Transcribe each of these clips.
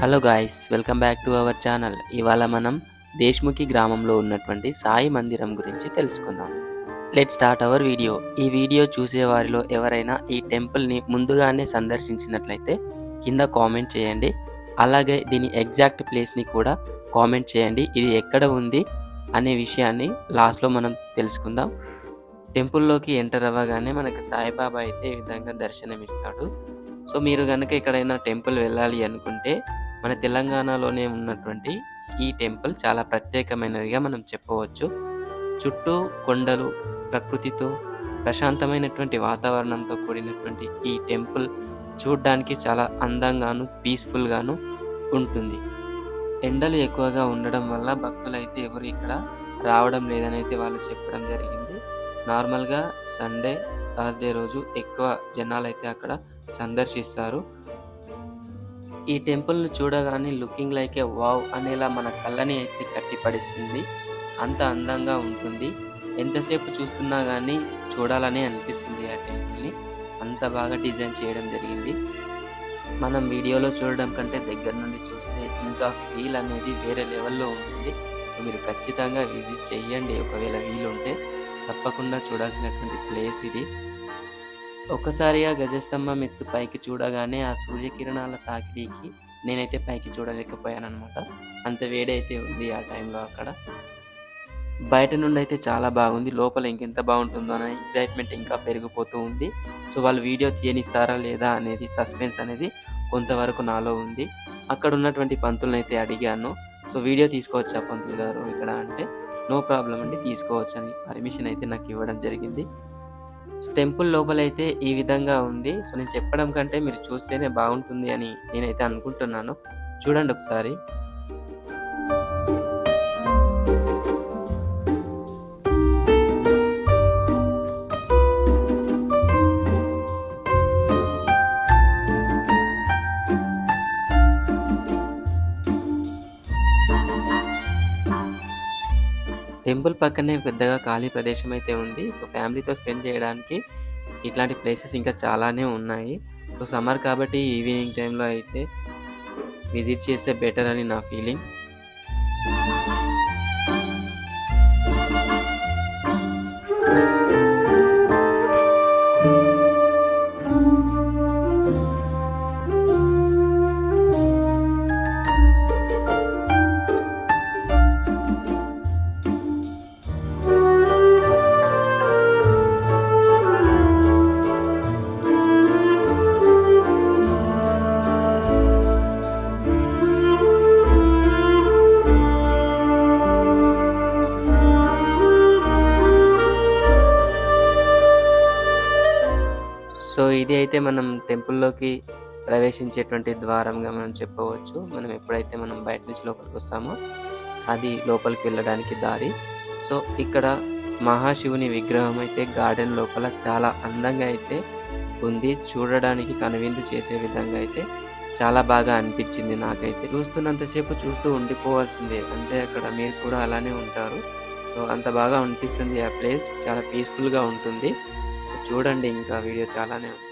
Hello guys, welcome back to our channel. ఇవాళ మనం దేశ్ముఖి గ్రామంలో ఉన్నటువంటి సాయి మందిరం గురించి తెలుసుకుందాం. Let start our video. ఈ వీడియో చూసే వారిలో ఎవరైనా ఈ టెంపుల్ని ముందుగానే సందర్శించినట్లయితే కింద కామెంట్ చేయండి. అలాగే దీని ఎగ్జాక్ట్ ప్లేస్ని కూడా కామెంట్ చేయండి. ఇది ఎక్కడ ఉంది అనే విషయాన్ని లాస్ట్లో మనం తెలుసుకుందాం. టెంపుల్లోకి ఎంటర్ అవ్వగానే మనకు సాయిబాబా అయితే ఈ విధంగా దర్శనమిస్తాడు. సో మీరు కనుక ఎక్కడైనా టెంపుల్ వెళ్ళాలి అనుకుంటే మన తెలంగాణలోనే ఉన్నటువంటి ఈ టెంపుల్ చాలా ప్రత్యేకమైనదిగా మనం చెప్పవచ్చు. చుట్టూ కొండలు, ప్రకృతితో ప్రశాంతమైనటువంటి వాతావరణంతో కూడినటువంటి ఈ టెంపుల్ చూడడానికి చాలా అందంగాను పీస్ఫుల్గాను ఉంటుంది. ఎండలు ఎక్కువగా ఉండడం వల్ల భక్తులైతే ఎవరు ఇక్కడ రావడం లేదని అయితే వాళ్ళు చెప్పడం జరిగింది. నార్మల్గా సండే, థర్స్డే రోజు ఎక్కువ జనాలు అయితే అక్కడ సందర్శిస్తారు. ఈ టెంపుల్ను చూడగానే లుకింగ్ లైక్ ఏ వావ్ అనేలా మన కళ్ళని అయితే కట్టిపడిస్తుంది. అంత అందంగా ఉంటుంది. ఎంతసేపు చూస్తున్నా కానీ చూడాలని అనిపిస్తుంది ఆ టెంపుల్ని. అంత బాగా డిజైన్ చేయడం జరిగింది. మనం వీడియోలో చూడడం కంటే దగ్గర నుండి చూస్తే ఇంకా ఫీల్ అనేది వేరే లెవెల్లో ఉంటుంది. సో మీరు ఖచ్చితంగా విజిట్ చేయండి. ఒకవేళ వీలుంటే తప్పకుండా చూడాల్సినటువంటి ప్లేస్ ఇది. ఒక్కసారిగా గజస్తంభం ఎత్తు పైకి చూడగానే ఆ సూర్యకిరణాల తాకిడికి నేనైతే పైకి చూడలేకపోయాను అనమాట. అంత వేడైతే ఉంది ఆ టైంలో అక్కడ. బయట నుండి అయితే చాలా బాగుంది. లోపల ఇంకెంత బాగుంటుందో అనే ఎగ్జైట్మెంట్ ఇంకా పెరిగిపోతూ ఉంది. సో వాళ్ళు వీడియో తీయనిస్తారా లేదా అనేది సస్పెన్స్ అనేది కొంతవరకు నాలో ఉంది. అక్కడ ఉన్నటువంటి పంతులను అయితే అడిగాను. సో వీడియో తీసుకోవచ్చా పంతులు గారు ఇక్కడ అంటే, నో ప్రాబ్లం అండి, తీసుకోవచ్చు అని పర్మిషన్ అయితే నాకు ఇవ్వడం జరిగింది. సో టెంపుల్ లోపలైతే ఈ విధంగా ఉంది. సో నేను చెప్పడం కంటే మీరు చూస్తేనే బాగుంటుంది అని నేనైతే అనుకుంటున్నాను. చూడండి ఒకసారి. టెంపుల్ పక్కనే పెద్దగా ఖాళీ ప్రదేశం అయితే ఉంది. సో ఫ్యామిలీతో స్పెండ్ చేయడానికి ఇట్లాంటి ప్లేసెస్ ఇంకా చాలానే ఉన్నాయి. సో సమ్మర్ కాబట్టి ఈవినింగ్ టైంలో అయితే విజిట్ చేస్తే బెటర్ అని నా ఫీలింగ్. సో ఇది అయితే మనం టెంపుల్లోకి ప్రవేశించేటువంటి ద్వారంగా మనం చెప్పవచ్చు. మనం ఎప్పుడైతే మనం బయట నుంచి లోపలికి వస్తామో అది లోపలికి వెళ్ళడానికి దారి. సో ఇక్కడ మహాశివుని విగ్రహం అయితే గార్డెన్ లోపల చాలా అందంగా అయితే ఉంది. చూడడానికి కనువిందు చేసే విధంగా అయితే చాలా బాగా అనిపించింది నాకైతే. చూస్తున్నంతసేపు చూస్తూ ఉండిపోవాల్సిందే, అంతే. అక్కడ మీరు కూడా అలానే ఉంటారు. సో అంత బాగా అనిపిస్తుంది ఆ ప్లేస్. చాలా పీస్ఫుల్గా ఉంటుంది. చూడండి, ఇంకా వీడియో చాలానే ఉంది.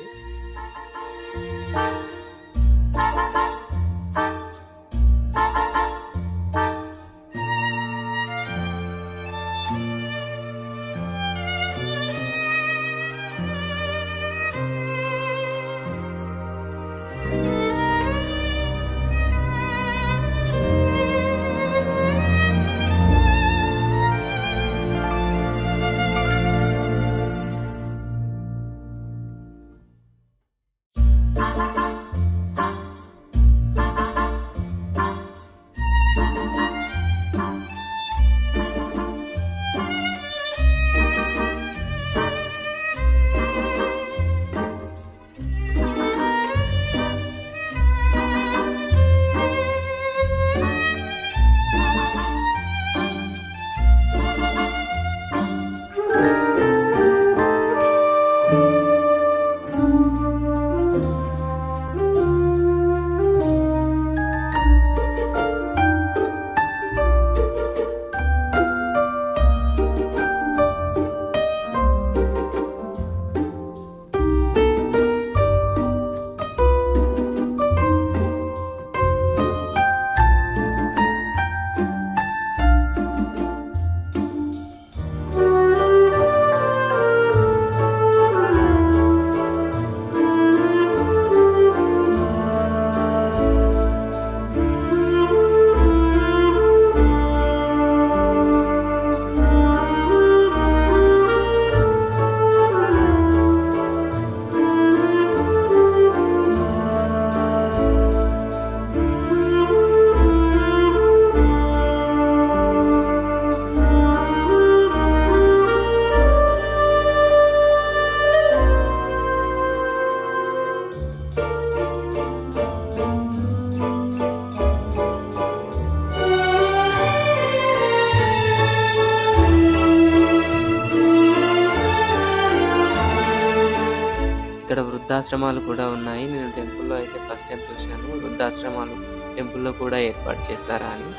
వృద్ధాశ్రమాలు కూడా ఉన్నాయి. నేను టెంపుల్‌లో అయితే ఫస్ట్ టైమ్ చూశాను. వృద్ధాశ్రమాలు టెంపుల్‌లో కూడా ఏర్పాటు చేస్తారా అని.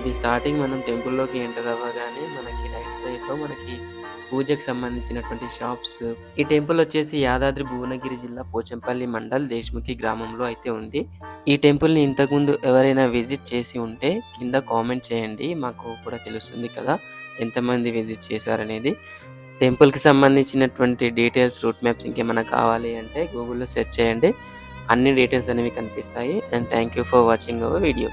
ఇది స్టార్టింగ్ మనం టెంపుల్‌లోకి ఎంటర్ అవ్వగానే మనకి రైట్ సైడ్‌లో మనకి పూజకి సంబంధించినటువంటి షాప్స్. ఈ టెంపుల్ వచ్చేసి యాదాద్రి భువనగిరి జిల్లా పోచంపల్లి మండల్ దేశ్ముఖి గ్రామంలో అయితే ఉంది. ఈ టెంపుల్‌ని ఇంతకుముందు ఎవరైనా విజిట్ చేసి ఉంటే కింద కామెంట్ చేయండి. మాకు కూడా తెలుస్తుంది కదా! ఎంతమంది విజిట్ చేశారనేది. టెంపుల్‌కి సంబంధించినటువంటి డీటెయిల్స్, రూట్ మ్యాప్స్ ఇంకేమైనా కావాలి అంటే గూగుల్‌లో సెర్చ్ చేయండి. అన్ని డీటెయిల్స్ అనేవి కనిపిస్తాయి. And thank you for watching our video.